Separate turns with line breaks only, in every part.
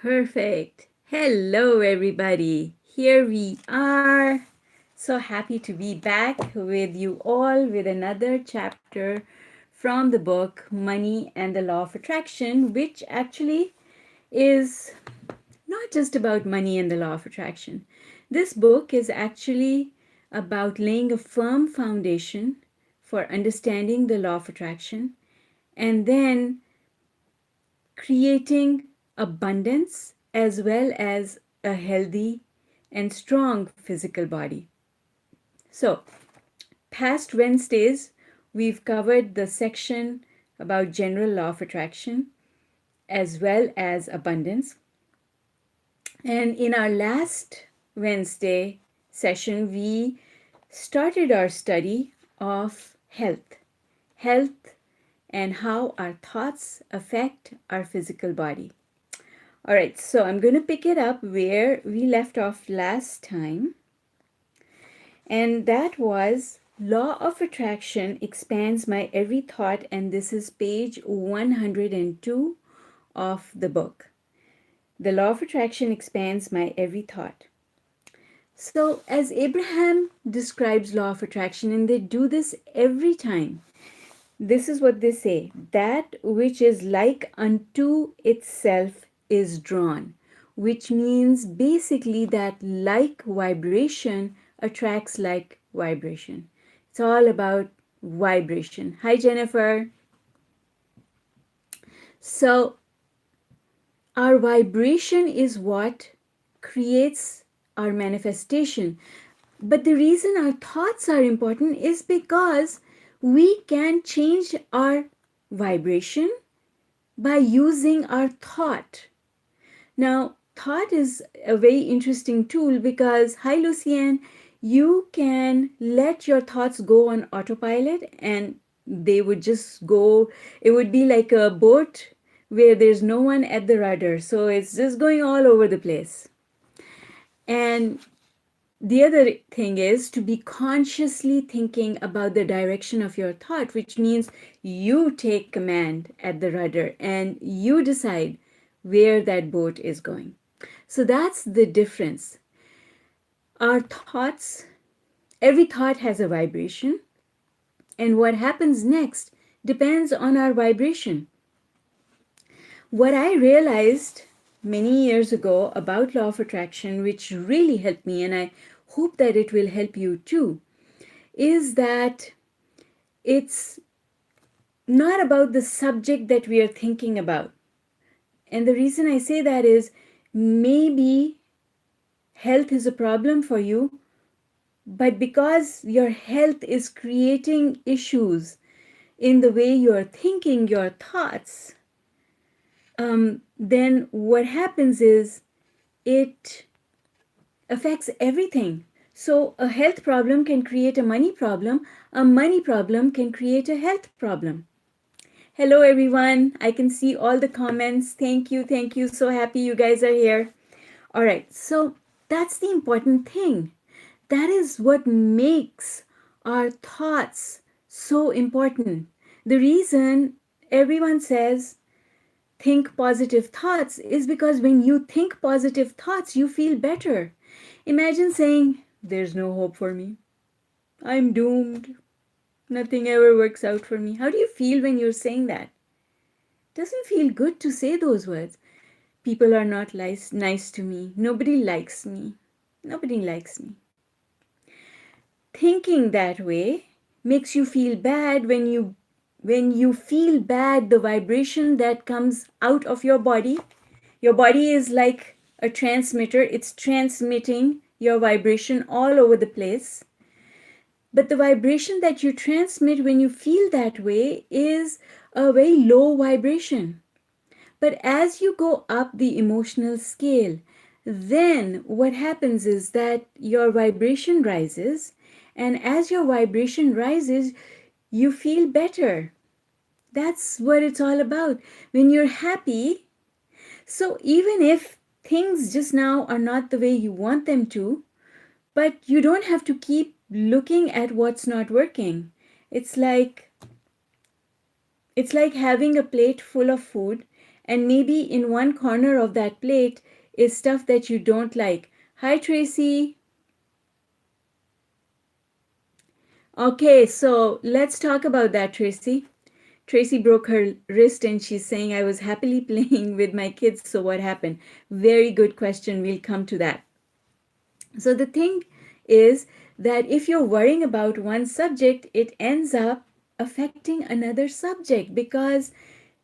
Perfect. Hello, everybody. Here we are. So happy to be back with you all with another chapter from the book Money and the Law of Attraction, which actually is not just about money and the law of attraction. This book is actually about laying a firm foundation for understanding the law of attraction and then creating abundance as well as a healthy and strong physical body. So, past Wednesdays, we've covered the section about general law of attraction as well as abundance. And in our last Wednesday session, we started our study of health and how our thoughts affect our physical body. All right, so I'm going to pick it up where we left off last time, and that was Law of Attraction expands my every thought, and this is page 102 of the book. The Law of Attraction expands my every thought. So, as Abraham describes Law of Attraction, and they do this every time, this is what they say: that which is like unto itself is drawn, which means basically that like vibration attracts like vibration. It's all about vibration. Hi, Jennifer. So, our vibration is what creates our manifestation. But the reason our thoughts are important is because we can change our vibration by using our thought. Now, thought is a very interesting tool because, hi Lucienne, you can let your thoughts go on autopilot and they would just go. It would be like a boat where there's no one at the rudder. So it's just going all over the place. And the other thing is to be consciously thinking about the direction of your thought, which means you take command at the rudder and you decide where that boat is going. So that's the difference. Our thoughts, every thought has a vibration, and what happens next depends on our vibration. What I realized many years ago about law of attraction, which really helped me, and I hope that it will help you too, is that it's not about the subject that we are thinking about. And the reason I say that is maybe health is a problem for you, but because your health is creating issues in the way you're thinking your thoughts, then what happens is it affects everything. So a health problem can create a money problem can create a health problem. Hello everyone, I can see all the comments. Thank you, so happy you guys are here. All right, so that's the important thing. That is what makes our thoughts so important. The reason everyone says think positive thoughts is because when you think positive thoughts, you feel better. Imagine saying, there's no hope for me. I'm doomed. Nothing ever works out for me. How do you feel when you're saying that? It doesn't feel good to say those words. People are not nice to me. Nobody likes me. Nobody likes me. Thinking that way makes you feel bad. When you feel bad, the vibration that comes out of your body is like a transmitter. It's transmitting your vibration all over the place. But the vibration that you transmit when you feel that way is a very low vibration. But as you go up the emotional scale, then what happens is that your vibration rises. And as your vibration rises, you feel better. That's what it's all about. When you're happy, so even if things just now are not the way you want them to, but you don't have to keep looking at what's not working. It's like having a plate full of food And maybe in one corner of that plate is stuff that you don't like. Hi, Tracy. Okay, so let's talk about that, Tracy. Tracy broke her wrist and she's saying, I was happily playing with my kids, so what happened? Very good question. We'll come to that. So the thing is that if you're worrying about one subject, it ends up affecting another subject because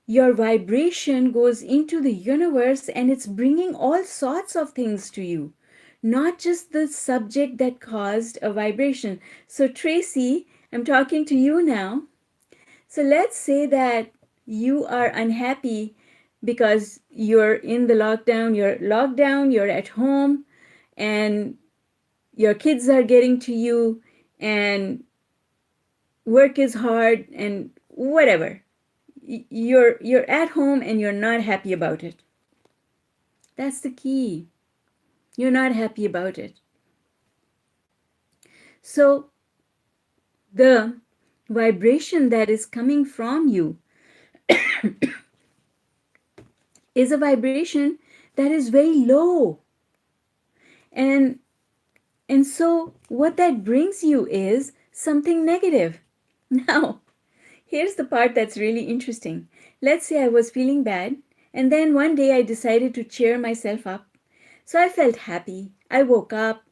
your vibration goes into the universe and it's bringing all sorts of things to you, not just the subject that caused a vibration. So, Tracy, I'm talking to you now. So, let's say that you are unhappy because you're in the lockdown, you're locked down, you're at home, and your kids are getting to you, and work is hard, and whatever. You're at home and you're not happy about it. That's the key. You're not happy about it. So the vibration that is coming from you is a vibration that is very low. And so what that brings you is something negative. Now, here's the part that's really interesting. Let's say I was feeling bad, and then one day I decided to cheer myself up. So I felt happy. I woke up.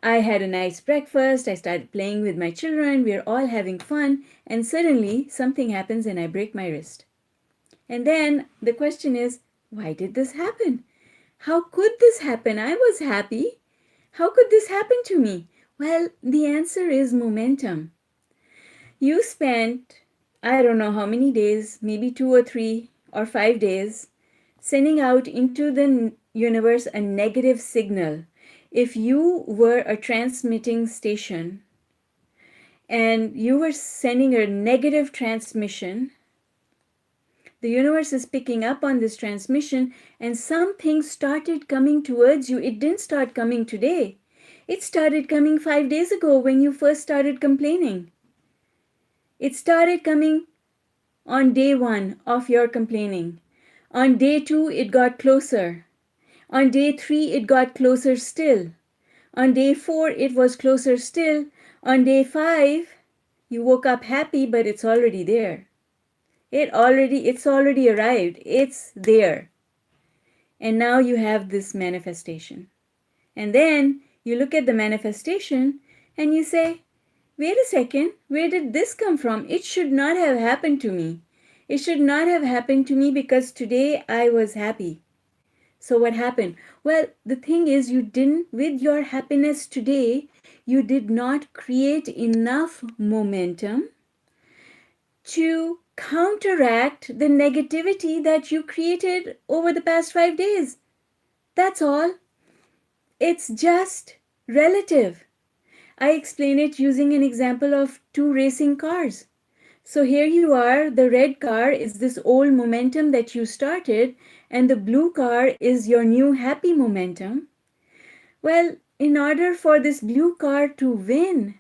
I had a nice breakfast. I started playing with my children. We are all having fun. And suddenly something happens and I break my wrist. And then the question is, why did this happen? How could this happen? I was happy. How could this happen to me? Well, the answer is momentum. You spent, I don't know how many days, maybe 2 or 3 or 5 days, sending out into the universe a negative signal. If you were a transmitting station and you were sending a negative transmission, the universe is picking up on this transmission and something started coming towards you. It didn't start coming today. It started coming 5 days ago when you first started complaining. It started coming on day 1 of your complaining. On day 2, it got closer. On day 3, it got closer still. On day 4, it was closer still. On day 5, you woke up happy, but it's already there. It's already arrived. It's there. And now you have this manifestation. And then you look at the manifestation and you say, wait a second, where did this come from? It should not have happened to me. It should not have happened to me because today I was happy. So what happened? Well, the thing is, you didn't, with your happiness today, you did not create enough momentum to counteract the negativity that you created over the past 5 days. That's all. It's just relative. I explain it using an example of 2 racing cars. So here you are, the red car is this old momentum that you started, and the blue car is your new happy momentum. Well, in order for this blue car to win,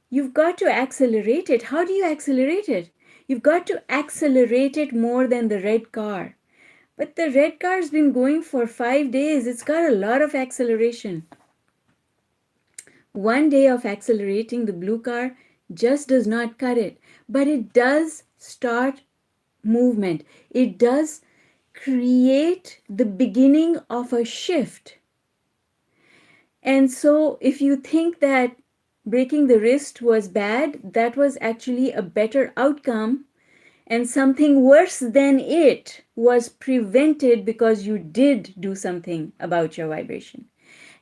you've got to accelerate it. How do you accelerate it? You've got to accelerate it more than the red car. But the red car's been going for 5 days. It's got a lot of acceleration. One day of accelerating the blue car just does not cut it, but it does start movement. It does create the beginning of a shift. And so if you think that breaking the wrist was bad, that was actually a better outcome, and something worse than it was prevented because you did do something about your vibration.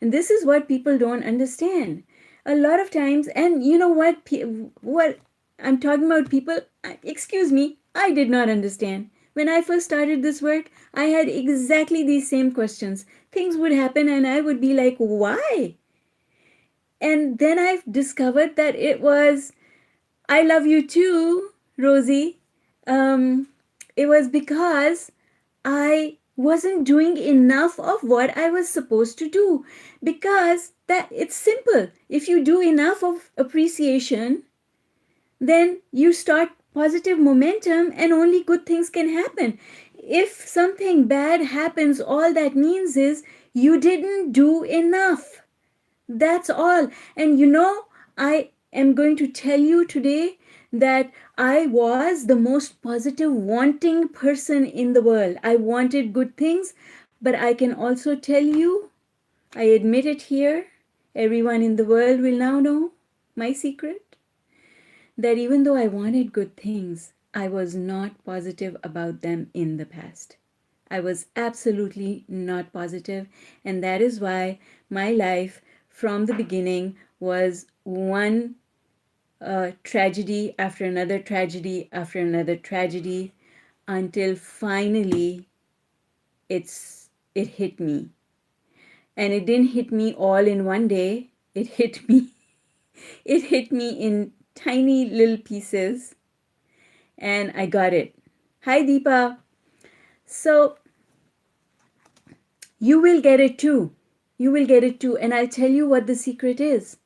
And this is what people don't understand. A lot of times, and you know what I'm talking about, people, excuse me, I did not understand. When I first started this work, I had exactly these same questions. Things would happen and I would be like, why? And then I've discovered that it was, I love you too, Rosie. It was because I wasn't doing enough of what I was supposed to do. Because that it's simple. If you do enough of appreciation, then you start positive momentum and only good things can happen. If something bad happens, all that means is you didn't do enough. That's all. And I am going to tell you today that I was the most positive, wanting person in the world. I wanted good things, but I can also tell you, I admit it here, everyone in the world will now know my secret, that even though I wanted good things, I was not positive about them in the past. I was absolutely not positive, and that is why my life from the beginning was one tragedy after another tragedy after another tragedy until finally it hit me. And it didn't hit me all in one day. It hit me in tiny little pieces, and I got it. Hi Deepa. So you will get it too. You will get it too. And I'll tell you what the secret is.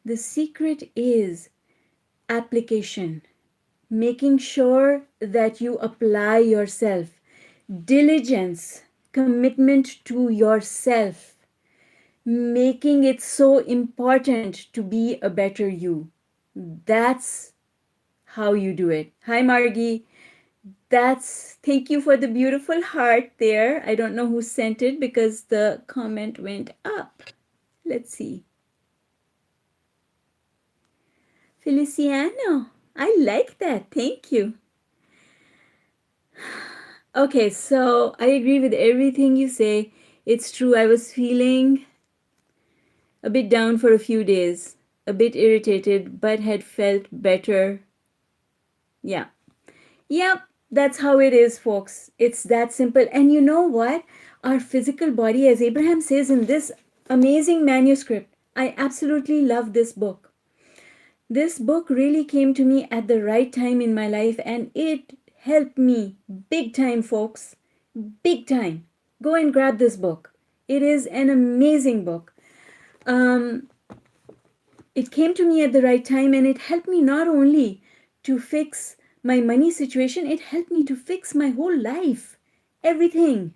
The secret is application, making sure that you apply yourself, diligence, commitment to yourself, making it so important to be a better you. That's how you do it. Hi, Margie. Thank you for the beautiful heart there. I don't know who sent it because the comment went up. Let's see. Feliciano, I like that. Thank you. Okay, so I agree with everything you say. It's true, I was feeling a bit down for a few days, a bit irritated, but had felt better. Yeah. Yep, that's how it is, folks. It's that simple. And you know what? Our physical body, as Abraham says in this amazing manuscript, I absolutely love this book. This book really came to me at the right time in my life, and it helped me big time, folks. Big time. Go and grab this book. It is an amazing book. Um, it came to me at the right time, and it helped me not only to fix my money situation, it helped me to fix my whole life. Everything.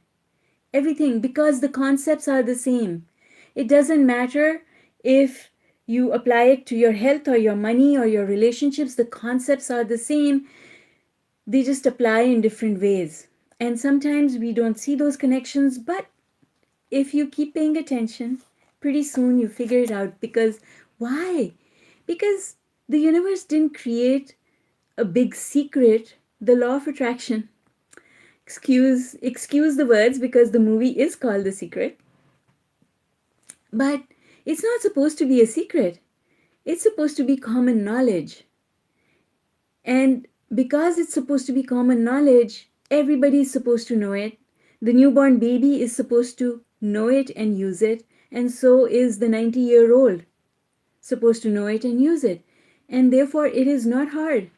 Everything. Because the concepts are the same. It doesn't matter if you apply it to your health or your money or your relationships, the concepts are the same. They just apply in different ways. And sometimes we don't see those connections, but if you keep paying attention, pretty soon you figure it out. Because why? Because the universe didn't create a big secret, the law of attraction. Excuse the words because the movie is called The Secret. But it's not supposed to be a secret. It's supposed to be common knowledge. And because it's supposed to be common knowledge, everybody is supposed to know it. The newborn baby is supposed to know it and use it, and so is the 90-year-old supposed to know it and use it. And therefore, it is not hard.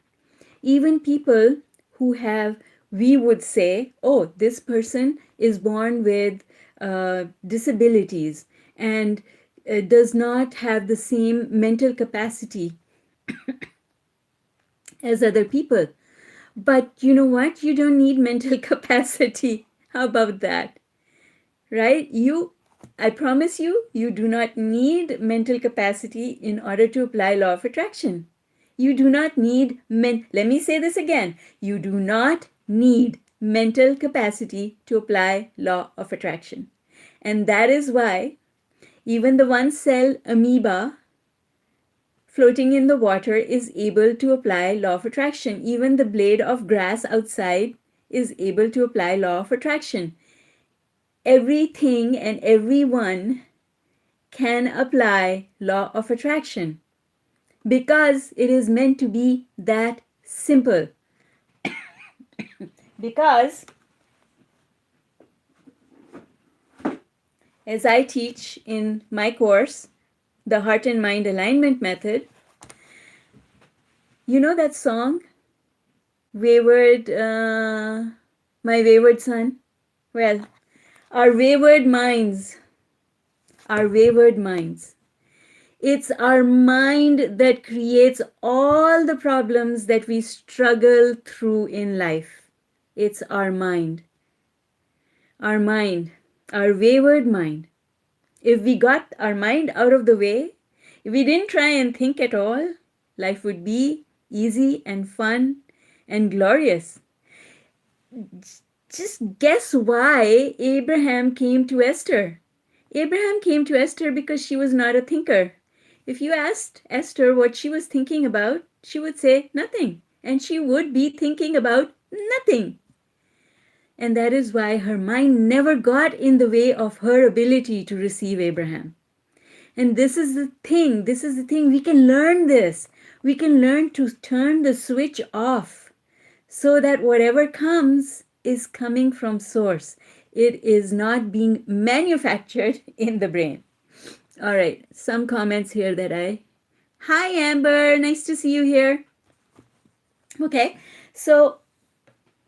Even people who have, we would say, oh, this person is born with disabilities and does not have the same mental capacity as other people. But you know what? You don't need mental capacity. How about that? Right? I promise you, you do not need mental capacity in order to apply law of attraction. You do not need let me say this again. You do not need mental capacity to apply law of attraction. And that is why even the one cell amoeba floating in the water is able to apply law of attraction. Even the blade of grass outside is able to apply law of attraction. Everything and everyone can apply law of attraction because it is meant to be that simple. Because as I teach in my course, the Heart and Mind Alignment Method, you know that song, Wayward, My Wayward Son? Well, our wayward minds, It's our mind that creates all the problems that we struggle through in life. It's our mind, our wayward mind. If we got our mind out of the way, if we didn't try and think at all, life would be easy and fun and glorious. Just guess why Abraham came to Esther. Abraham came to Esther because she was not a thinker. If you asked Esther what she was thinking about, she would say nothing. And she would be thinking about nothing. And that is why her mind never got in the way of her ability to receive Abraham. And this is the thing, we can learn this. We can learn to turn the switch off so that whatever comes is coming from source. It is not being manufactured in the brain. All right, some comments here that Hi Amber, nice to see you here. Okay, so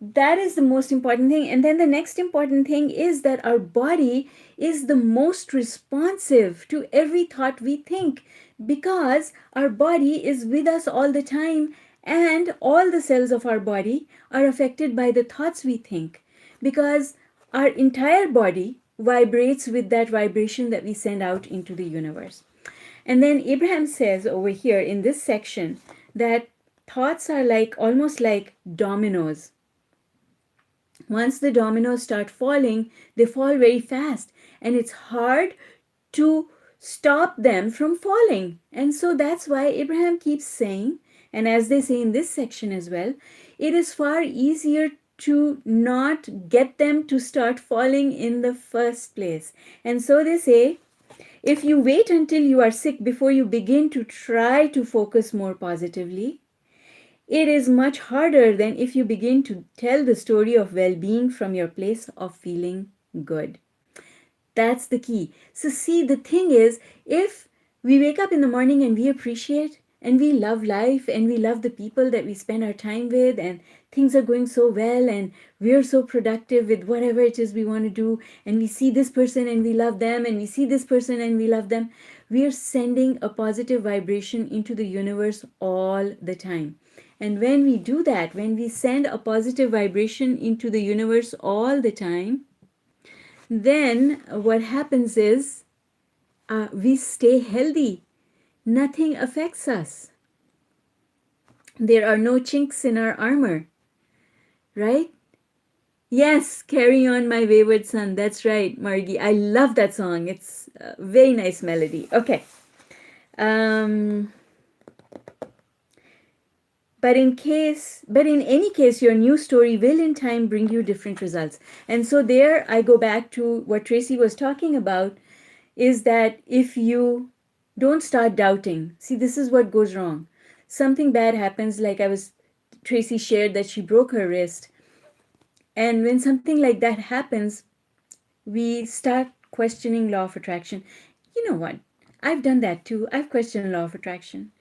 that is the most important thing. And then the next important thing is that our body is the most responsive to every thought we think, because our body is with us all the time, and all the cells of our body are affected by the thoughts we think, because our entire body vibrates with that vibration that we send out into the universe. And then Abraham says over here in this section that thoughts are like almost like dominoes. Once the dominoes start falling, they fall very fast, and it's hard to stop them from falling. And so that's why Abraham keeps saying, and as they say in this section as well, it is far easier to not get them to start falling in the first place. And so they say, if you wait until you are sick before you begin to try to focus more positively, it is much harder than if you begin to tell the story of well being from your place of feeling good. That's the key. So, see, the thing is, if we wake up in the morning and we appreciate and we love life and we love the people that we spend our time with, and things are going so well and we're so productive with whatever it is we want to do, and we see this person and we love them, and we see this person and we love them, we are sending a positive vibration into the universe all the time. And when we do that, when we send a positive vibration into the universe all the time, then what happens is we stay healthy. Nothing affects us. There are no chinks in our armor, right? Yes, carry on, my wayward son. That's right, Margie. I love that song. It's a very nice melody. Okay. But in any case, your new story will in time bring you different results. And so there I go back to what Tracy was talking about, is that if you don't start doubting, see, this is what goes wrong. Something bad happens, like Tracy shared that she broke her wrist. And when something like that happens, we start questioning law of attraction. You know what? I've done that too. I've questioned law of attraction.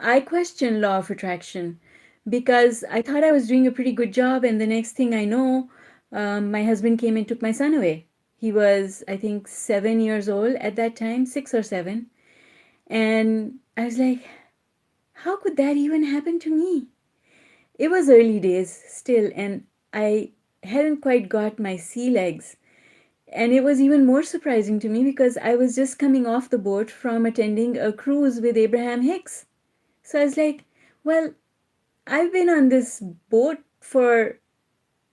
I question law of attraction because I thought I was doing a pretty good job, and the next thing I know, my husband came and took my son away. He was, I think, 7 years old at that time, 6 or 7. And I was like, how could that even happen to me? It was early days still, and I hadn't quite got my sea legs. And it was even more surprising to me because I was just coming off the boat from attending a cruise with Abraham Hicks. So I was like, well, I've been on this boat for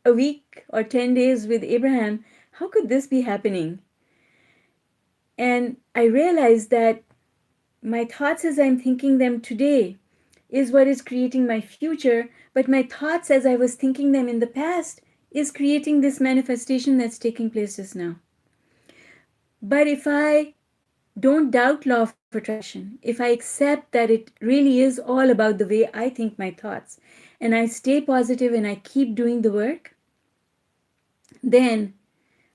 a week or 10 days with Abraham. How could this be happening? And I realized that my thoughts as I'm thinking them today is what is creating my future, but my thoughts as I was thinking them in the past is creating this manifestation that's taking place just now. But if I don't doubt law of attraction, if I accept that it really is all about the way I think my thoughts, and I stay positive and I keep doing the work, then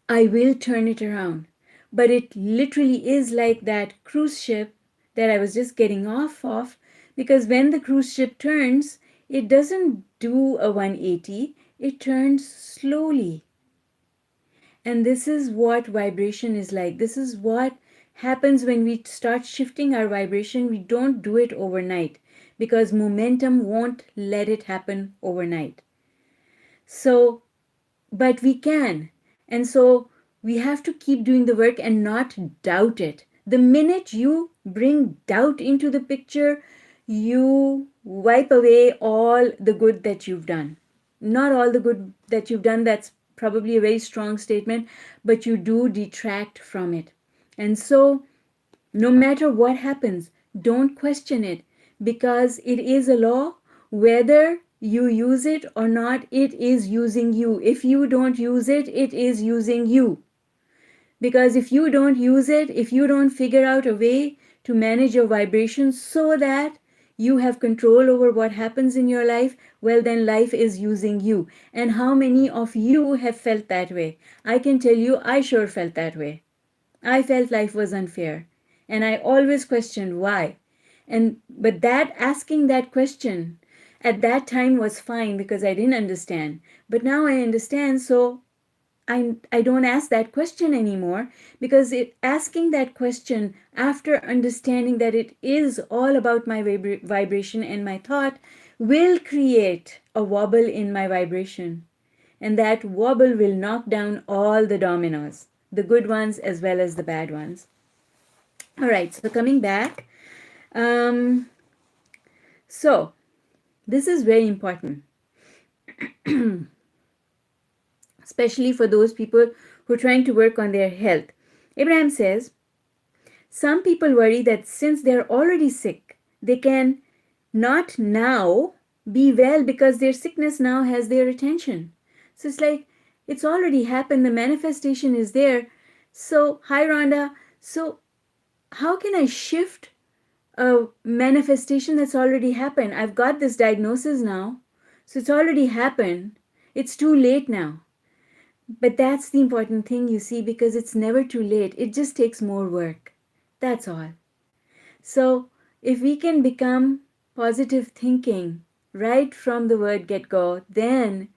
I will turn it around. But it literally is like that cruise ship that I was just getting off of, because when the cruise ship turns, it doesn't do a 180, it turns slowly. And this is what vibration is like. This is what happens when we start shifting our vibration. We don't do it overnight because momentum won't let it happen overnight. So, but we can. And so we have to keep doing the work and not doubt it. The minute you bring doubt into the picture, you wipe away all the good that you've done. Not all the good that you've done, that's probably a very strong statement, but you do detract from it. And so no matter what happens, don't question it because it is a law. Whether you use it or not, it is using you. If you don't use it, it is using you. Because if you don't use it, if you don't figure out a way to manage your vibrations so that you have control over what happens in your life, well, then life is using you. And how many of you have felt that way? I can tell you, I sure felt that way. I felt life was unfair. And I always questioned why. But that asking that question at that time was fine because I didn't understand. But now I understand, so I don't ask that question anymore because asking that question after understanding that it is all about my vibration and my thought will create a wobble in my vibration. And that wobble will knock down all the dominoes, the good ones as well as the bad ones. All right, so coming back. Um, so, this is very important, especially for those people who are trying to work on their health. Abraham says, some people worry that since they're already sick, they can not now be well because their sickness now has their attention. So it's like, it's already happened, the manifestation is there. So, hi Rhonda, so how can I shift a manifestation that's already happened? I've got this diagnosis now, so it's already happened. It's too late now. But that's the important thing, you see, because it's never too late. It just takes more work. That's all. So if we can become positive thinking right from the word get go, then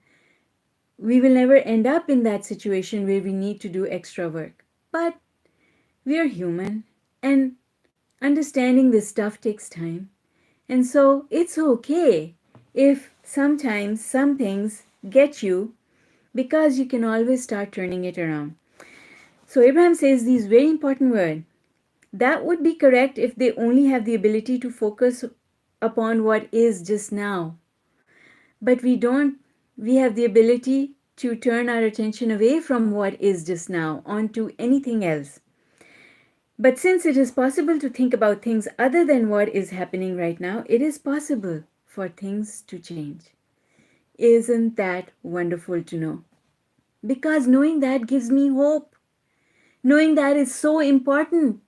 we will never end up in that situation where we need to do extra work. But we are human, and understanding this stuff takes time. And so it's okay if sometimes some things get you because you can always start turning it around. So Abraham says these very important words. That would be correct if they only have the ability to focus upon what is just now. But we don't. We have the ability to turn our attention away from what is just now onto anything else. But since it is possible to think about things other than what is happening right now, it is possible for things to change. Isn't that wonderful to know? Because knowing that gives me hope. Knowing that is so important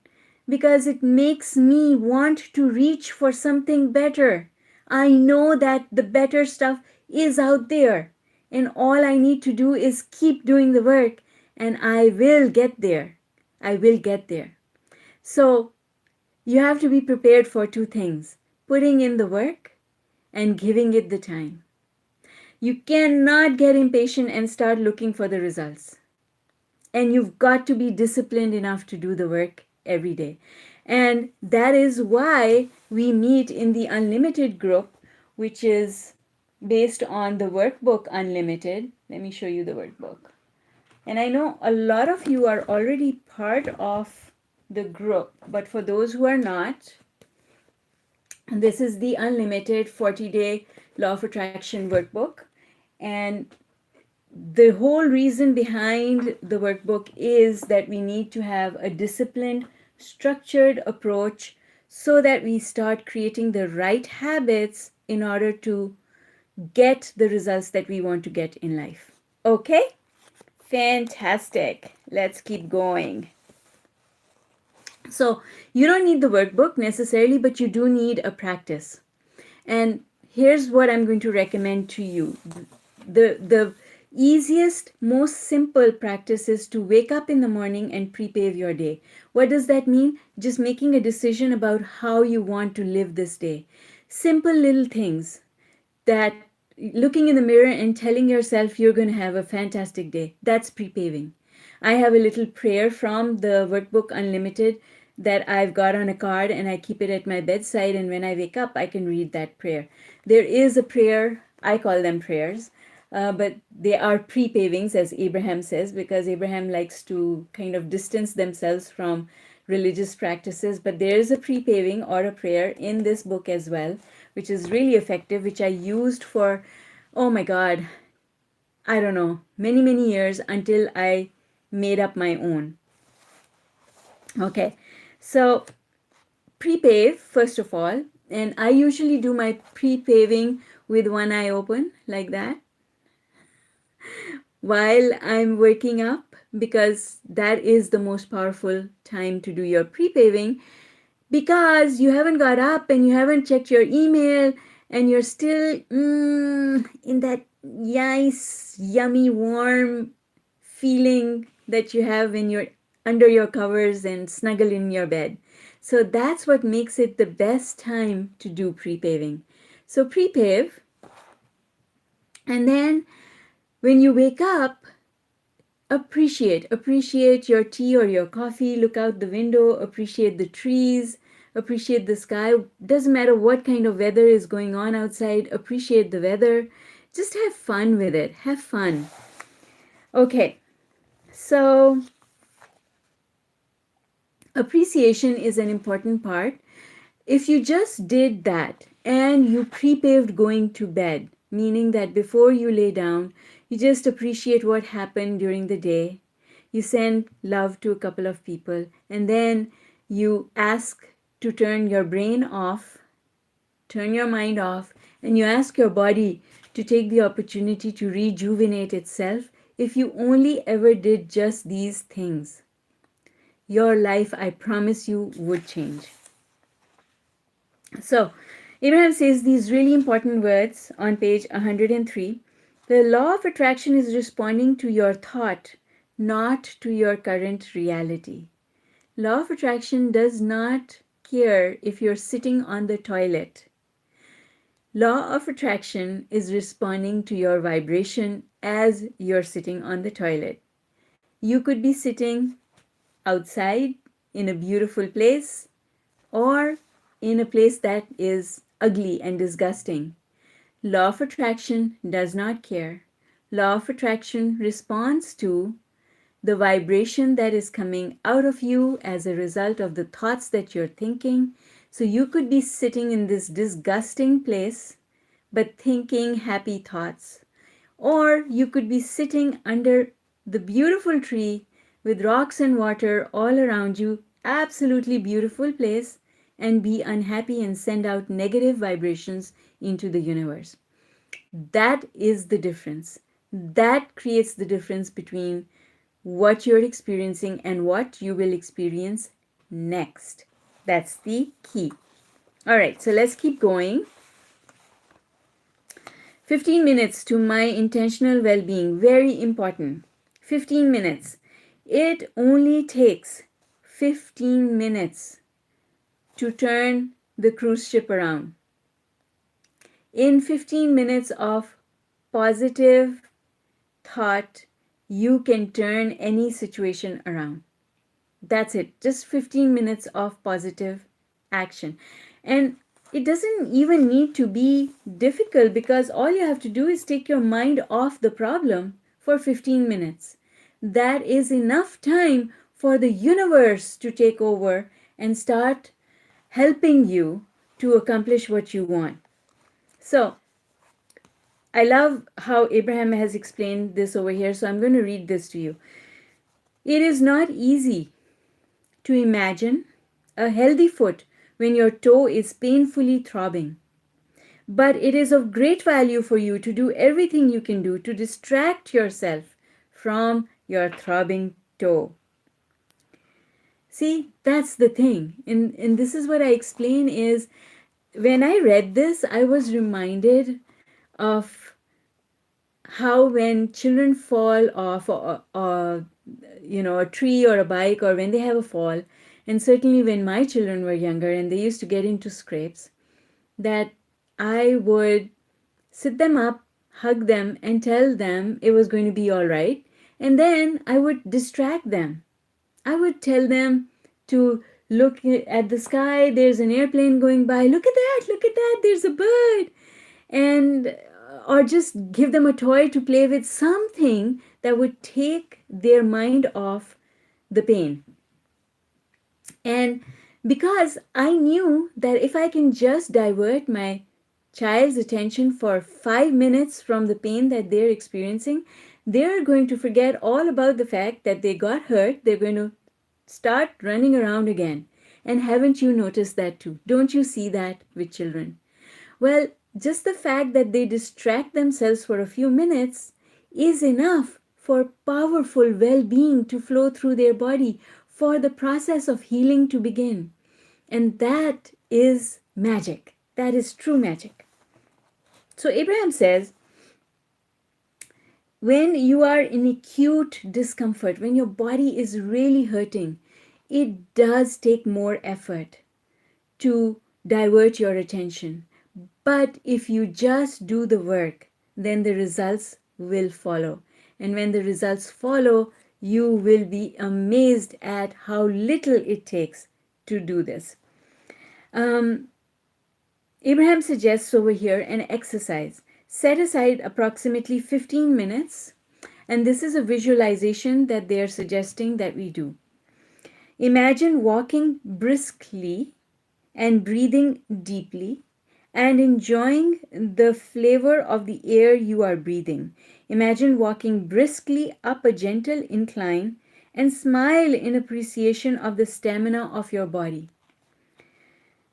because it makes me want to reach for something better. I know that the better stuff is out there, and all I need to do is keep doing the work, and I will get there. I will get there. So, you have to be prepared for two things: putting in the work and giving it the time. You cannot get impatient and start looking for the results. And you've got to be disciplined enough to do the work every day. And that is why we meet in the Unlimited group, which is based on the workbook Unlimited. Let me show you the workbook. And I know a lot of you are already part of the group, but for those who are not, this is the Unlimited 40-day Law of Attraction workbook. And the whole reason behind the workbook is that we need to have a disciplined, structured approach so that we start creating the right habits in order to get the results that we want to get in life. Okay? Fantastic. Let's keep going. So, you don't need the workbook necessarily, but you do need a practice. And here's what I'm going to recommend to you. The easiest, most simple practice is to wake up in the morning and prepave your day. What does that mean? Just making a decision about how you want to live this day. Simple little things that looking in the mirror and telling yourself you're going to have a fantastic day. That's prepaving. I have a little prayer from the workbook Unlimited that I've got on a card and I keep it at my bedside, and when I wake up, I can read that prayer. There is a prayer, I call them prayers, but they are pre-pavings, as Abraham says, because Abraham likes to kind of distance themselves from religious practices. But there is a pre-paving or a prayer in this book as well, which is really effective, which I used for, oh my God, I don't know, many, many years until I made up my own. Okay, so pre-pave first of all, and I usually do my pre-paving with one eye open like that while I'm waking up, because that is the most powerful time to do your pre-paving, because you haven't got up and you haven't checked your email and you're still in that nice, yummy, warm feeling that you have when you're under your covers and snuggle in your bed. So that's what makes it the best time to do pre-paving. So pre-pave, and then when you wake up, appreciate your tea or your coffee, look out the window, appreciate the trees, appreciate the sky. Doesn't matter what kind of weather is going on outside, appreciate the weather. Just have fun with it. Have fun. Okay, so appreciation is an important part. If you just did that and you pre-paved going to bed, meaning that before you lay down, you just appreciate what happened during the day, you send love to a couple of people, and then you ask to turn your brain off, turn your mind off, and you ask your body to take the opportunity to rejuvenate itself. If you only ever did just these things, your life, I promise you, would change. So, Abraham says these really important words on page 103. The law of attraction is responding to your thought, not to your current reality. Law of attraction does not care if you're sitting on the toilet. Law of attraction is responding to your vibration as you're sitting on the toilet. You could be sitting outside in a beautiful place, or in a place that is ugly and disgusting. Law of attraction does not care. Law of attraction responds to the vibration that is coming out of you as a result of the thoughts that you're thinking. So you could be sitting in this disgusting place but thinking happy thoughts. Or you could be sitting under the beautiful tree with rocks and water all around you, absolutely beautiful place, and be unhappy and send out negative vibrations into the universe. That is the difference. That creates the difference between what you're experiencing and what you will experience next. That's the key. All right, so let's keep going. 15 minutes to my intentional well-being, very important. 15 minutes. It only takes 15 minutes to turn the cruise ship around. In 15 minutes of positive thought, you can turn any situation around. That's it. Just 15 minutes of positive action. And it doesn't even need to be difficult, because all you have to do is take your mind off the problem for 15 minutes. That is enough time for the universe to take over and start helping you to accomplish what you want. So, I love how Abraham has explained this over here, so I'm going to read this to you. It is not easy to imagine a healthy foot when your toe is painfully throbbing. But it is of great value for you to do everything you can do to distract yourself from your throbbing toe. See, that's the thing. And this is what I explain is, when I read this, I was reminded of how when children fall off a tree or a bike, or when they have a fall, and certainly when my children were younger and they used to get into scrapes, that I would sit them up, hug them, and tell them it was going to be all right. And then I would distract them. I would tell them to Look at the sky, there's an airplane going by. Look at that, there's a bird. And or just give them a toy to play with, something that would take their mind off the pain. And because I knew that if I can just divert my child's attention for 5 minutes from the pain that they're experiencing, they're going to forget all about the fact that they got hurt. They're going to start running around again. And haven't you noticed that too? Don't you see that with children? Well, just the fact that they distract themselves for a few minutes is enough for powerful well being to flow through their body, for the process of healing to begin. And that is magic. That is true magic. So Abraham says, when you are in acute discomfort, when your body is really hurting, it does take more effort to divert your attention. But if you just do the work, then the results will follow. And when the results follow, you will be amazed at how little it takes to do this. Abraham suggests over here an exercise. Set aside approximately 15 minutes, and this is a visualization that they are suggesting that we do. Imagine walking briskly and breathing deeply and enjoying the flavor of the air you are breathing. Imagine walking briskly up a gentle incline and smile in appreciation of the stamina of your body.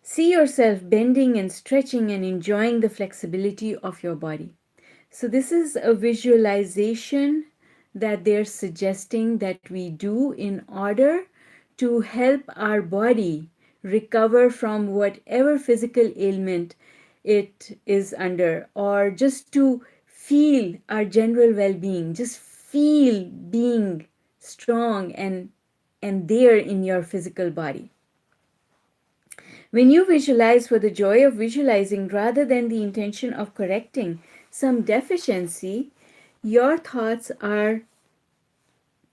See yourself bending and stretching and enjoying the flexibility of your body. So, this is a visualization that they're suggesting that we do in order to help our body recover from whatever physical ailment it is under, or just to feel our general well-being, just feel being strong and there in your physical body. When you visualize for the joy of visualizing rather than the intention of correcting some deficiency, your thoughts are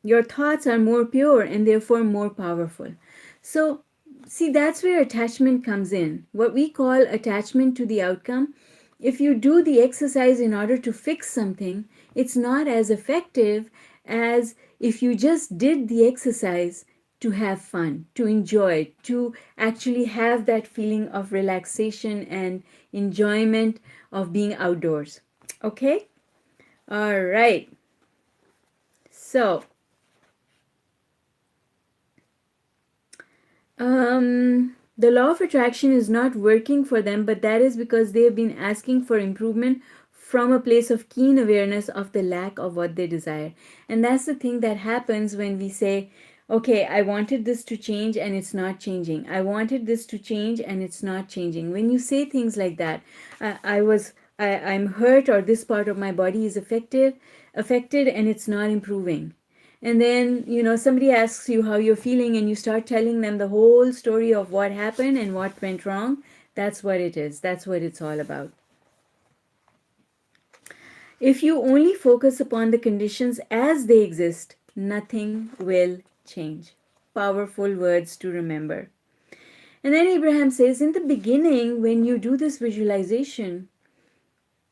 more pure and therefore more powerful. So, see, that's where attachment comes in. What we call attachment to the outcome. If you do the exercise in order to fix something, it's not as effective as if you just did the exercise to have fun, to enjoy, to actually have that feeling of relaxation and enjoyment of being outdoors. Okay? All right. So, the law of attraction is not working for them, but that is because they have been asking for improvement from a place of keen awareness of the lack of what they desire. And that's the thing that happens when we say, okay, I wanted this to change and it's not changing. I wanted this to change and it's not changing. When you say things like that, I'm hurt, or this part of my body is affected and it's not improving. And then, somebody asks you how you're feeling and you start telling them the whole story of what happened and what went wrong. That's what it is. That's what it's all about. If you only focus upon the conditions as they exist, nothing will change. Powerful words to remember. And then Abraham says, in the beginning, when you do this visualization,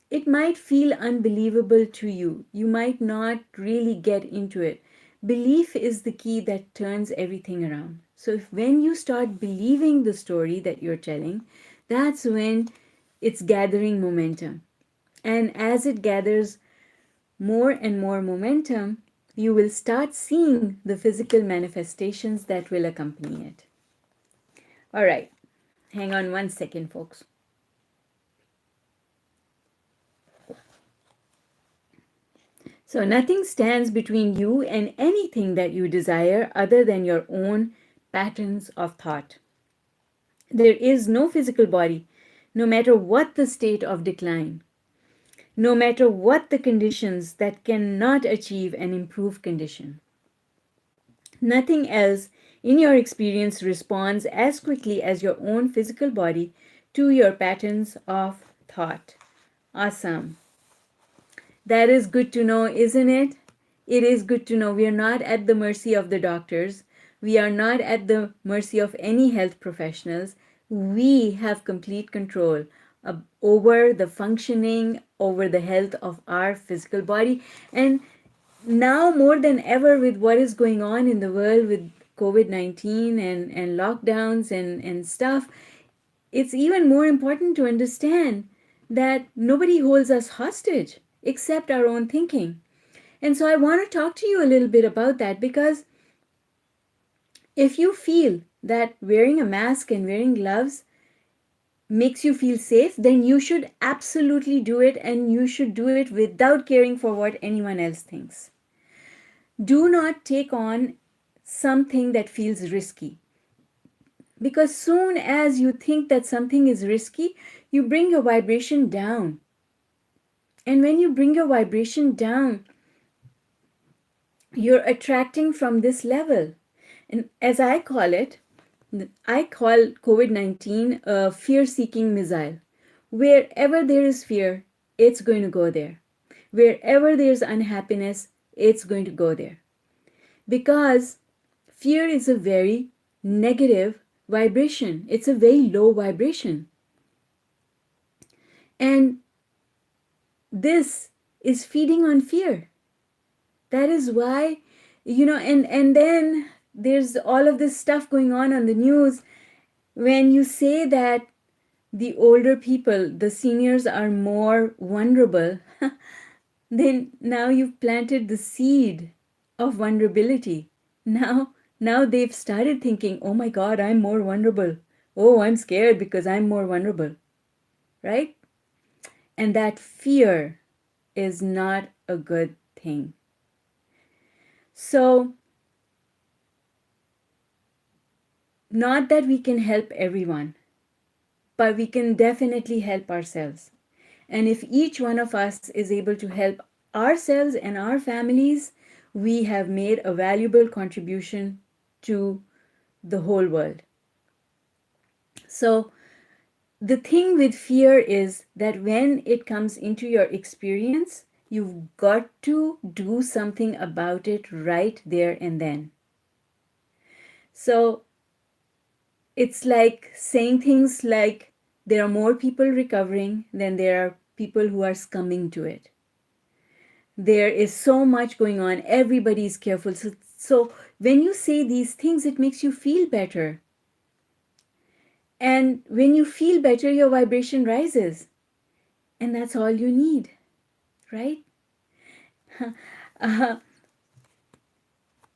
it might feel unbelievable to you. You might not really get into it. Belief is the key that turns everything around. So when you start believing the story that you're telling, that's when it's gathering momentum. And as it gathers more and more momentum, you will start seeing the physical manifestations that will accompany it. All right, hang on 1 second, folks. So nothing stands between you and anything that you desire other than your own patterns of thought. There is no physical body, no matter what the state of decline, no matter what the conditions, that cannot achieve an improved condition. Nothing else in your experience responds as quickly as your own physical body to your patterns of thought. Awesome. That is good to know, isn't it? It is good to know we are not at the mercy of the doctors. We are not at the mercy of any health professionals. We have complete control over the functioning, over the health of our physical body. And now more than ever, with what is going on in the world with COVID-19 and lockdowns and stuff, it's even more important to understand that nobody holds us hostage except our own thinking. And so I want to talk to you a little bit about that, because if you feel that wearing a mask and wearing gloves makes you feel safe, then you should absolutely do it, and you should do it without caring for what anyone else thinks. Do not take on something that feels risky, because soon as you think that something is risky, you bring your vibration down. And when you bring your vibration down, you're attracting from this level. And as I call it, I call COVID-19 a fear seeking missile. Wherever there is fear, it's going to go there. Wherever there's unhappiness, it's going to go there. Because fear is a very negative vibration, it's a very low vibration. And this is feeding on fear. That is why, and then there's all of this stuff going on the news. When you say that the older people, the seniors, are more vulnerable, then now you've planted the seed of vulnerability. Now they've started thinking, oh my God, I'm more vulnerable. Oh, I'm scared because I'm more vulnerable. Right? And that fear is not a good thing. So, not that we can help everyone, but we can definitely help ourselves. And if each one of us is able to help ourselves and our families, we have made a valuable contribution to the whole world. So, the thing with fear is that when it comes into your experience, you've got to do something about it right there and then. So, it's like saying things like, there are more people recovering than there are people who are succumbing to it. There is so much going on. Everybody is careful. So when you say these things, it makes you feel better. And when you feel better, your vibration rises. And that's all you need, right?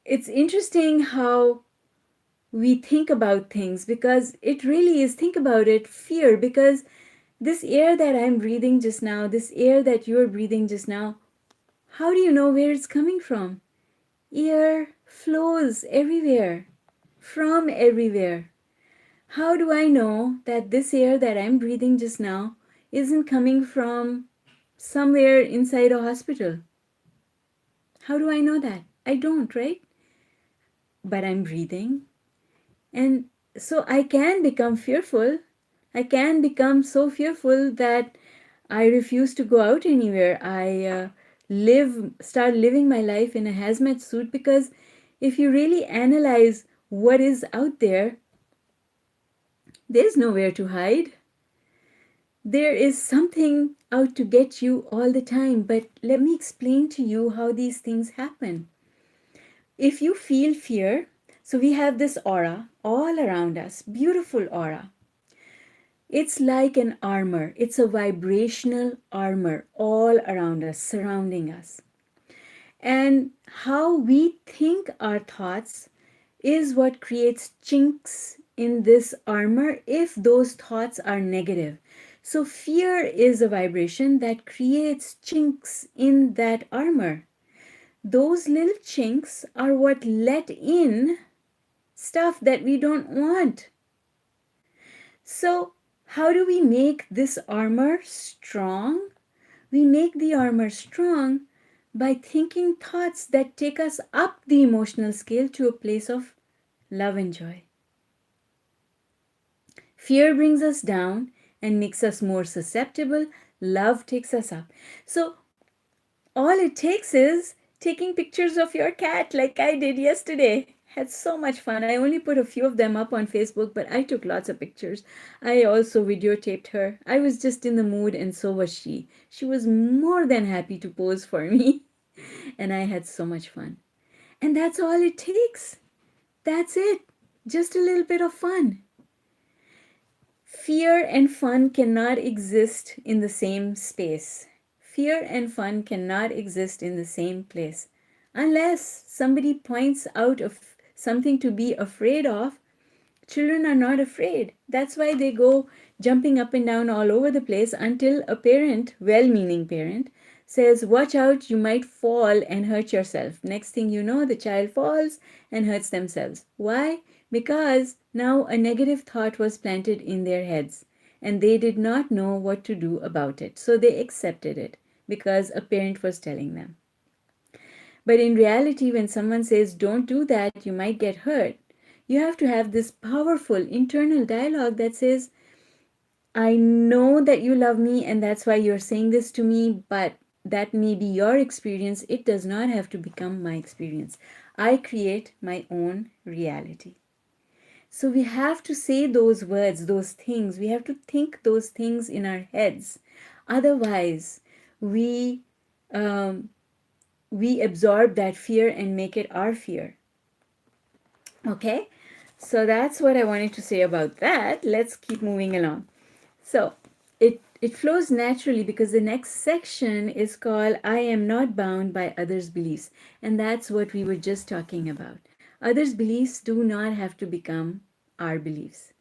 It's interesting how we think about things, because it really is, think about it, fear. Because this air that I'm breathing just now, this air that you're breathing just now, how do you know where it's coming from? Air flows everywhere, from everywhere. How do I know that this air that I'm breathing just now isn't coming from somewhere inside a hospital? How do I know that? I don't, right? But I'm breathing. And so I can become fearful. I can become so fearful that I refuse to go out anywhere. I start living my life in a hazmat suit, because if you really analyze what is out there, there's nowhere to hide. There is something out to get you all the time. But let me explain to you how these things happen. If you feel fear, so we have this aura all around us, beautiful aura. It's like an armor. It's a vibrational armor all around us, surrounding us. And how we think our thoughts is what creates chinks in this armor if those thoughts are negative. So fear is a vibration that creates chinks in that armor. Those little chinks are what let in stuff that we don't want. So how do we make this armor strong? We make the armor strong by thinking thoughts that take us up the emotional scale to a place of love and joy. Fear brings us down and makes us more susceptible. Love takes us up. So all it takes is taking pictures of your cat like I did yesterday. had so much fun. I only put a few of them up on Facebook, but I took lots of pictures. I also videotaped her. I was just in the mood, and so was she. She was more than happy to pose for me, and I had so much fun. And that's all it takes. That's it. Just a little bit of fun. Fear and fun cannot exist in the same space. Fear and fun cannot exist in the same place. Unless somebody points out of something to be afraid of, children are not afraid. That's why they go jumping up and down all over the place until a parent, well meaning parent, says, "Watch out, you might fall and hurt yourself." Next thing you know, the child falls and hurts themselves. Why? Because now a negative thought was planted in their heads and they did not know what to do about it. So they accepted it because a parent was telling them. But in reality, when someone says, "Don't do that, you might get hurt," you have to have this powerful internal dialogue that says, "I know that you love me and that's why you're saying this to me, but that may be your experience. It does not have to become my experience. I create my own reality." So we have to say those words, those things. We have to think those things in our heads. Otherwise, we um, we absorb that fear and make it our fear. Okay, so that's what I wanted to say about that. Let's keep moving along. So it flows naturally because the next section is called "I am not bound by others' beliefs," and that's what we were just talking about. Others' beliefs do not have to become our beliefs.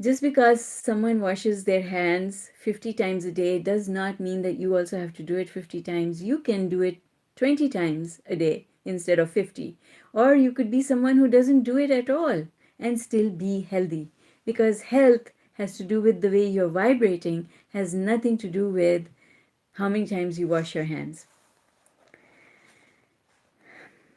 Just because someone washes their hands 50 times a day does not mean that you also have to do it 50 times. You can do it 20 times a day instead of 50. Or you could be someone who doesn't do it at all and still be healthy. Because health has to do with the way you're vibrating, has nothing to do with how many times you wash your hands.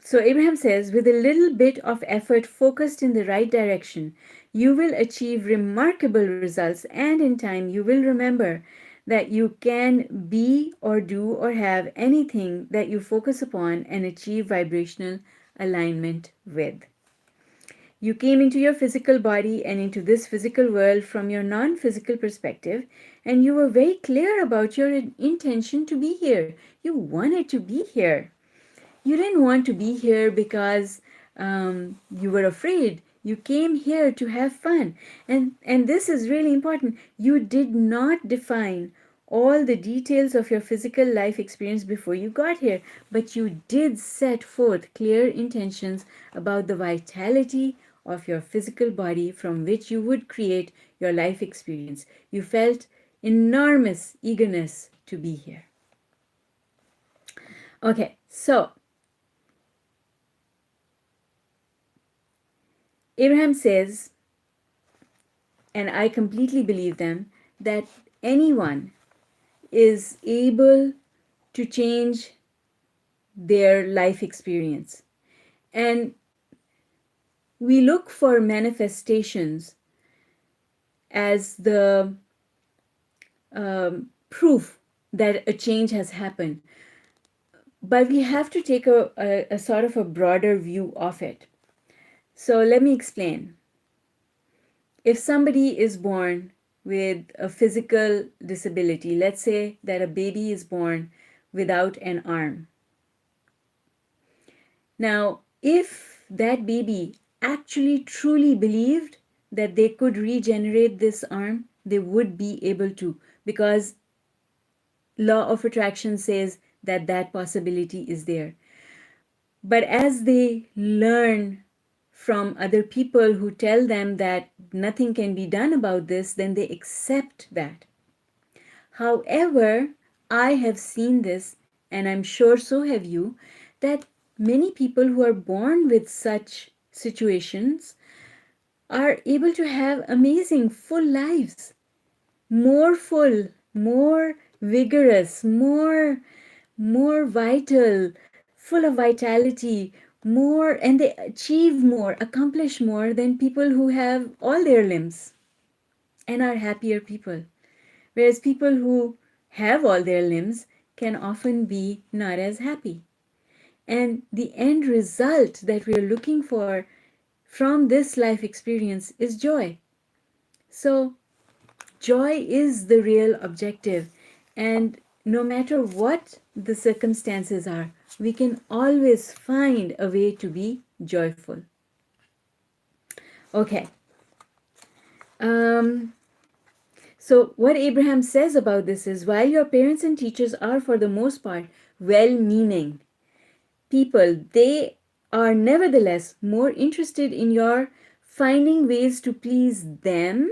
So Abraham says, with a little bit of effort focused in the right direction, you will achieve remarkable results, and in time you will remember that you can be or do or have anything that you focus upon and achieve vibrational alignment with. You came into your physical body and into this physical world from your non physical perspective, and you were very clear about your intention to be here. You wanted to be here. You didn't want to be here because you were afraid. You came here to have fun. And this is really important. You did not define all the details of your physical life experience before you got here, but you did set forth clear intentions about the vitality of your physical body from which you would create your life experience. You felt enormous eagerness to be here. Okay, so Abraham says, and I completely believe them, that anyone is able to change their life experience. And we look for manifestations as the proof that a change has happened. But we have to take a sort of a broader view of it. So let me explain. If somebody is born with a physical disability, let's say that a baby is born without an arm. Now, if that baby actually truly believed that they could regenerate this arm, they would be able to, because law of attraction says that that possibility is there. But as they learn from other people who tell them that nothing can be done about this, then they accept that. However, I have seen this, and I'm sure so have you, that many people who are born with such situations are able to have amazing full lives, more full, more vigorous, more vital, full of vitality, more, and they achieve more, accomplish more than people who have all their limbs and are happier people. Whereas people who have all their limbs can often be not as happy. And the end result that we're looking for from this life experience is joy. So, joy is the real objective. And no matter what the circumstances are, we can always find a way to be joyful. Okay. Um, so, what Abraham says about this is while your parents and teachers are, for the most part, well meaning people, they are nevertheless more interested in your finding ways to please them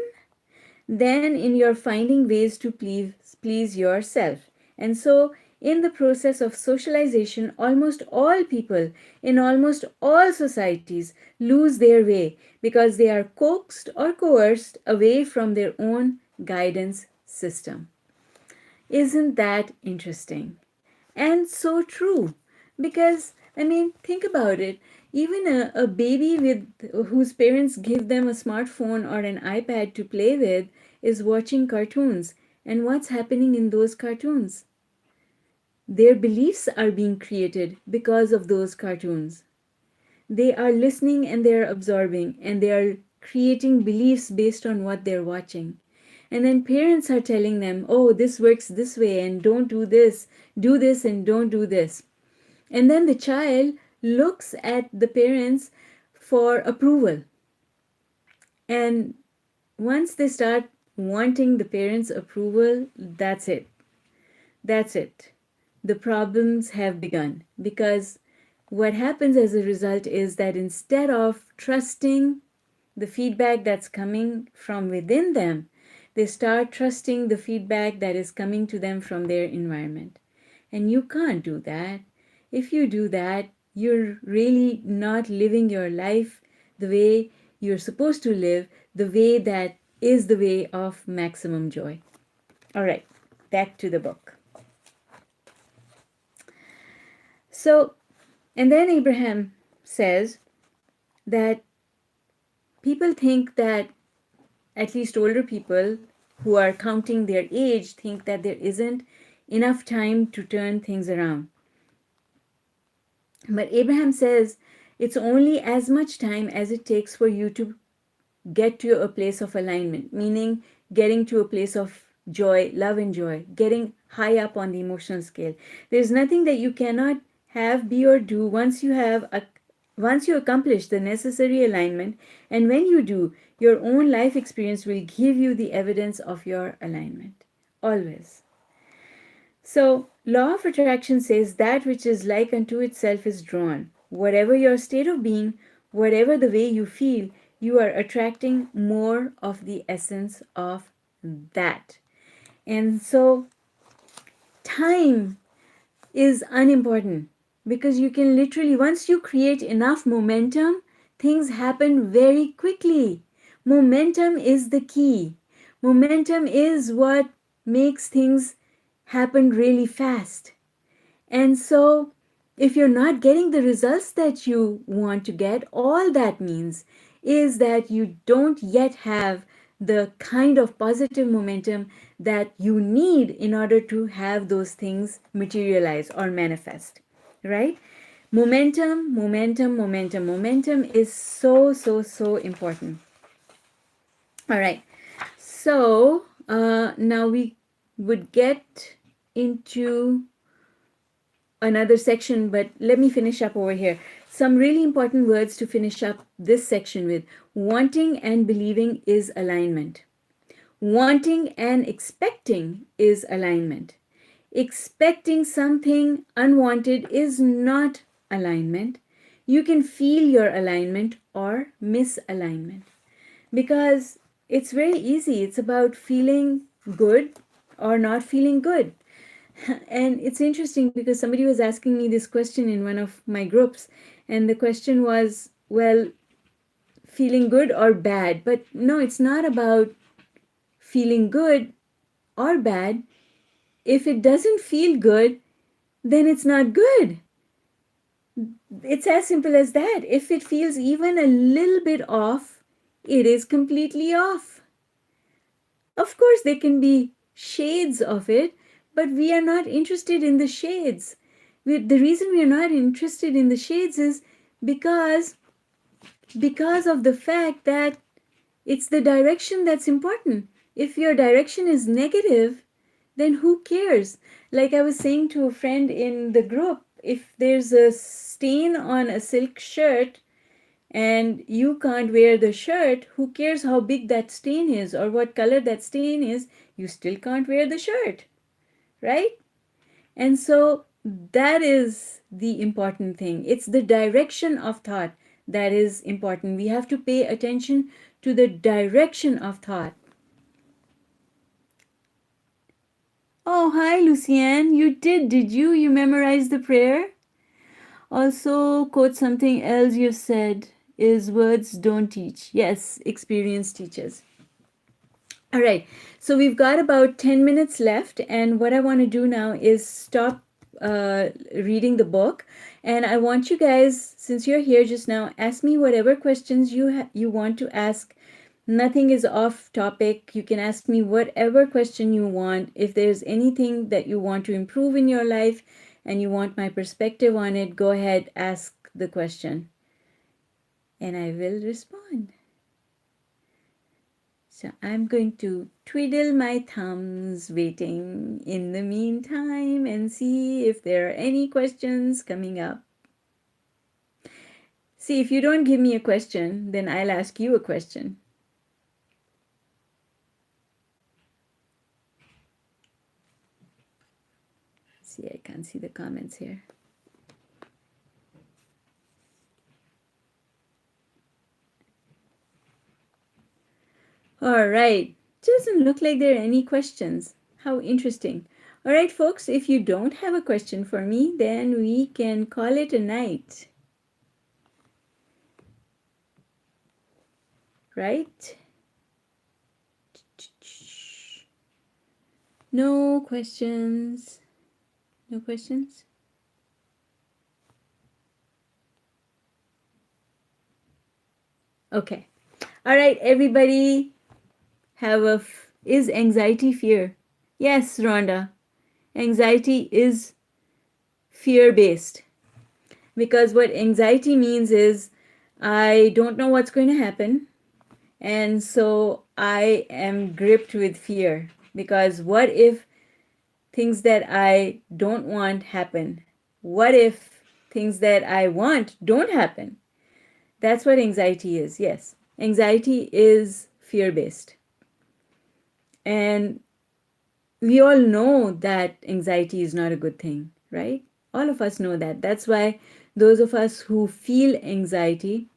than in your finding ways to please yourself. And so, in the process of socialization, almost all people in almost all societies lose their way because they are coaxed or coerced away from their own guidance system. Isn't that interesting? And so true. Because, I mean, think about it. Even a baby whose parents give them a smartphone or an iPad to play with is watching cartoons. And what's happening in those cartoons? Their beliefs are being created because of those cartoons. They are listening and they are absorbing and they are creating beliefs based on what they're watching. And then parents are telling them, oh, this works this way and don't do this and don't do this. And then the child looks at the parents for approval. And once they start wanting the parents' approval, that's it. That's it. The problems have begun because what happens as a result is that instead of trusting the feedback that's coming from within them, they start trusting the feedback that is coming to them from their environment. And you can't do that. If you do that, you're really not living your life the way you're supposed to live, the way that is the way of maximum joy. All right, back to the book. So, and then Abraham says that people think that, at least older people who are counting their age, think that there isn't enough time to turn things around. But Abraham says it's only as much time as it takes for you to get to a place of alignment, meaning getting to a place of joy, love, and joy, getting high up on the emotional scale. There's nothing that you cannot have, be, or do once you accomplish the necessary alignment. And when you do, your own life experience will give you the evidence of your alignment. Always. So, law of attraction says that which is like unto itself is drawn. Whatever your state of being, whatever the way you feel, you are attracting more of the essence of that. And so, time is unimportant because you can literally, once you create enough momentum, things happen very quickly. Momentum is the key. Momentum is what makes things happen really fast. And so, if you're not getting the results that you want to get, all that means is that you don't yet have the kind of positive momentum that you need in order to have those things materialize or manifest, right? Momentum, momentum, momentum. Momentum is so, so, so important. All right. So now we would get into another section, but let me finish up over here. Some really important words to finish up this section with. Wanting and believing is alignment. Wanting and expecting is alignment. Expecting something unwanted is not alignment. You can feel your alignment or misalignment because it's very easy. It's about feeling good or not feeling good. And it's interesting because somebody was asking me this question in one of my groups, and the question was, well, feeling good or bad? But no, it's not about feeling good or bad. If it doesn't feel good, then it's not good. It's as simple as that. If it feels even a little bit off, it is completely off. Of course, there can be shades of it, but we are not interested in the shades. The reason we are not interested in the shades is because because of the fact that it's the direction that's important. If your direction is negative, then who cares? Like I was saying to a friend in the group, if there's a stain on a silk shirt and you can't wear the shirt, who cares how big that stain is or what color that stain is? You still can't wear the shirt, right? And so that is the important thing. It's the direction of thought that is important. We have to pay attention to the direction of thought. Oh, hi, Lucienne. You did you? You memorized the prayer? Also, quote something else you said is words don't teach. Yes, experience teaches. All right, so we've got about 10 minutes left, and what I want to do now is stop reading the book. And I want you guys, since you're here just now, ask me whatever questions you want to ask. Nothing is off topic. You can ask me whatever question you want. If there's anything that you want to improve in your life and you want my perspective on it, go ahead, ask the question, and I will respond. So I'm going to twiddle my thumbs, waiting in the meantime, and see if there are any questions coming up. See, if you don't give me a question, then I'll ask you a question. See, I can't see the comments here. All right, doesn't look like there are any questions. How interesting. All right, folks, if you don't have a question for me, then we can call it a night. Right? No questions. No questions? Okay. All right, everybody. Is anxiety fear? Yes, Rhonda. Anxiety is fear based, because what anxiety means is I don't know what's going to happen, and so I am gripped with fear, because what if things that I don't want happen? What if things that I want don't happen? That's what anxiety is. Yes, anxiety is fear based. And we all know that anxiety is not a good thing, right? All of us know that. That's why those of us who feel anxiety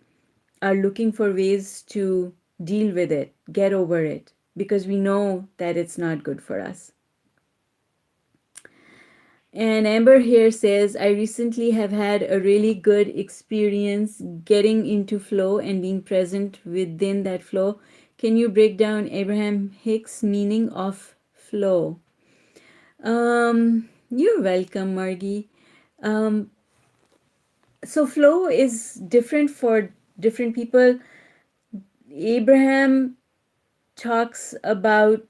are looking for ways to deal with it, get over it, because we know that it's not good for us. And Amber here says, I recently have had a really good experience getting into flow and being present within that flow. Can you break down Abraham Hicks' meaning of flow? You're welcome, Margie. So flow is different for different people. Abraham talks about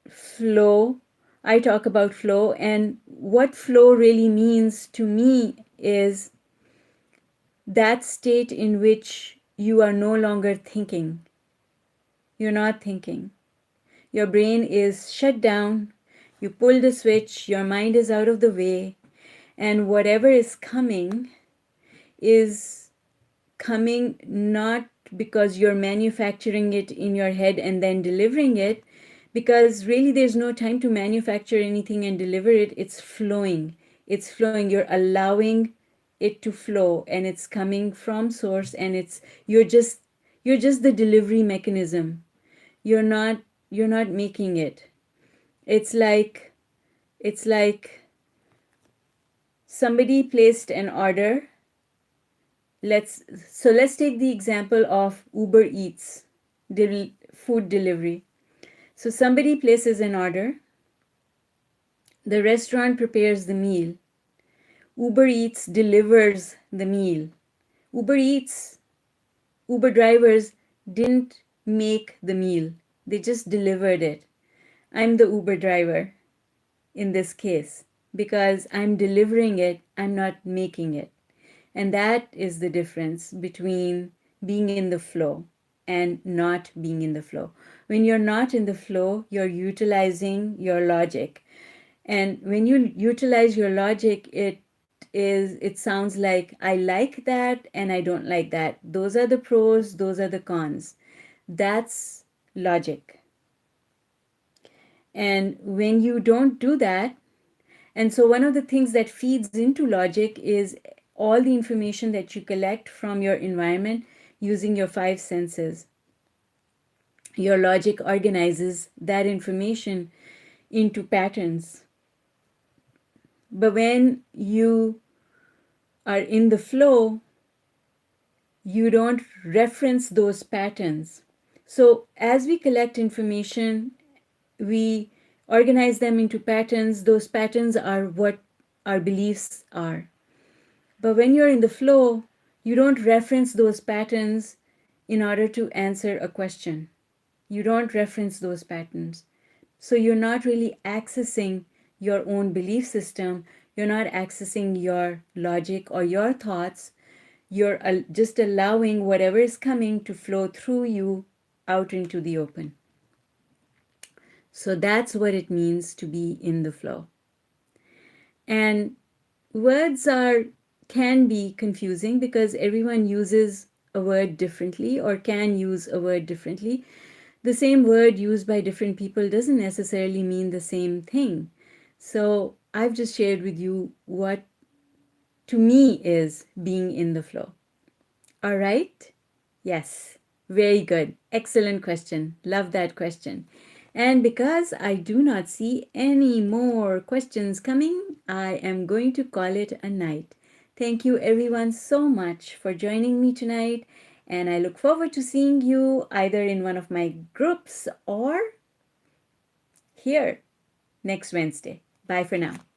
flow. I talk about flow, and what flow really means to me is that state in which you are no longer thinking. You're not thinking. Your brain is shut down. You pull the switch, your mind is out of the way, and whatever is coming not because you're manufacturing it in your head and then delivering it, because really there's no time to manufacture anything and deliver it. It's flowing. It's flowing. You're allowing it to flow, and it's coming from source, and you're just the delivery mechanism. You're not making it. It's like somebody placed an order. Let's take the example of Uber Eats, food delivery. So somebody places an order, the restaurant prepares the meal, Uber Eats delivers the meal. Uber Eats, Uber drivers didn't make the meal, they just delivered it. I'm the Uber driver in this case, because I'm delivering it, I'm not making it. And that is the difference between being in the flow and not being in the flow. When you're not in the flow, you're utilizing your logic. And when you utilize your logic, it sounds like I like that and I don't like that. Those are the pros, those are the cons. That's logic. And when you don't do that, and so one of the things that feeds into logic is all the information that you collect from your environment using your five senses. Your logic organizes that information into patterns. But when you are in the flow, you don't reference those patterns. So, as we collect information, we organize them into patterns. Those patterns are what our beliefs are. But when you're in the flow, you don't reference those patterns in order to answer a question. You don't reference those patterns. So you're not really accessing your own belief system. You're not accessing your logic or your thoughts. You're just allowing whatever is coming to flow through you out into the open. So that's what it means to be in the flow. And words are can be confusing because everyone uses a word differently or can use a word differently. The same word used by different people doesn't necessarily mean the same thing. So I've just shared with you what to me is being in the flow. All right? Yes. Very good. Excellent question. Love that question. And because I do not see any more questions coming, I am going to call it a night. Thank you everyone so much for joining me tonight. And I look forward to seeing you either in one of my groups or here next Wednesday. Bye for now.